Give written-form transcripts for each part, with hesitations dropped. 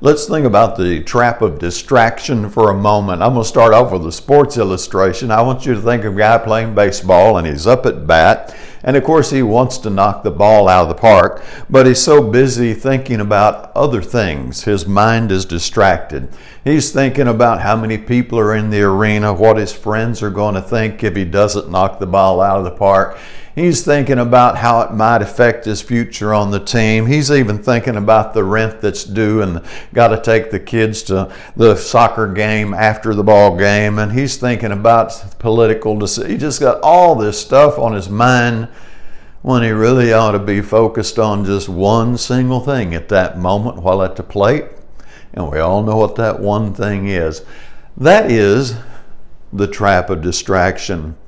Let's think about the trap of distraction for a moment. I'm going to start off with a sports illustration. I want you to think of a guy playing baseball and he's up at bat. And of course he wants to knock the ball out of the park, but he's so busy thinking about other things. His mind is distracted. He's thinking about how many people are in the arena, what his friends are going to think if he doesn't knock the ball out of the park. He's thinking about how it might affect his future on the team. He's even thinking about the rent that's due and got to take the kids to the soccer game after the ball game. And he's thinking about political decisions. He just got all this stuff on his mind when he really ought to be focused on just one single thing at that moment while at the plate. And we all know what that one thing is. That is the trap of distraction,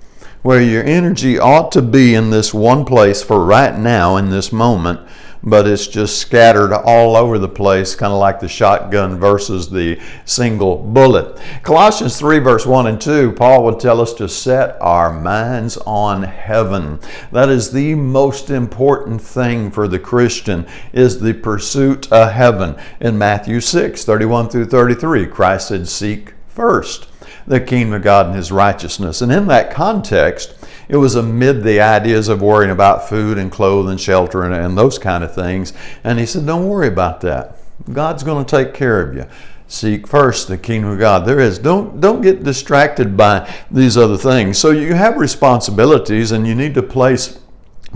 where your energy ought to be in this one place for right now in this moment, but it's just scattered all over the place, kind of like the shotgun versus the single bullet. Colossians 3 verse 1 and 2, Paul would tell us to set our minds on heaven. That is the most important thing for the Christian, is the pursuit of heaven. In Matthew 6, 31 through 33, Christ said, "Seek first the kingdom of God and His righteousness." And in that context, it was amid the ideas of worrying about food and clothes and shelter and those kind of things. And he said, don't worry about that. God's going to take care of you. Seek first the kingdom of God. Don't get distracted by these other things. So you have responsibilities and you need to place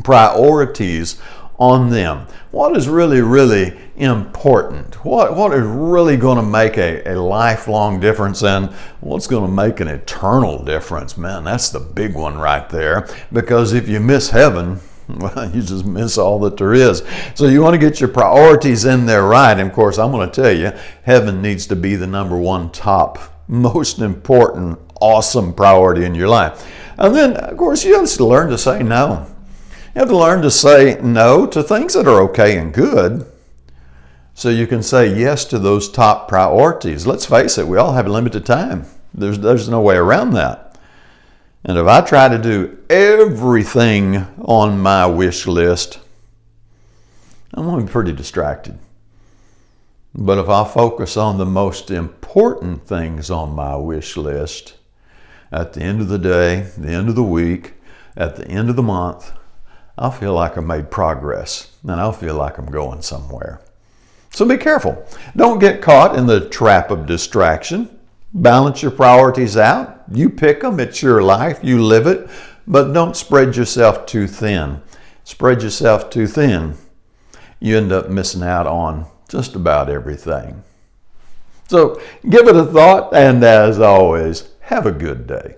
priorities on them. What is really, really important? What is really going to make a lifelong difference, and what's going to make an eternal difference? Man, that's the big one right there. Because if you miss heaven, well, you just miss all that there is. So you want to get your priorities in there right. And of course, I'm going to tell you, heaven needs to be the number one top, most important, awesome priority in your life. And then, of course, you have to learn to say no. You have to learn to say no to things that are okay and good, so you can say yes to those top priorities. Let's face it, we all have a limited time. There's no way around that. And if I try to do everything on my wish list, I'm going to be pretty distracted. But if I focus on the most important things on my wish list, at the end of the day, the end of the week, at the end of the month, I'll feel like I made progress, and I'll feel like I'm going somewhere. So be careful. Don't get caught in the trap of distraction. Balance your priorities out. You pick them. It's your life. You live it. But don't spread yourself too thin. Spread yourself too thin, you end up missing out on just about everything. So give it a thought, and as always, have a good day.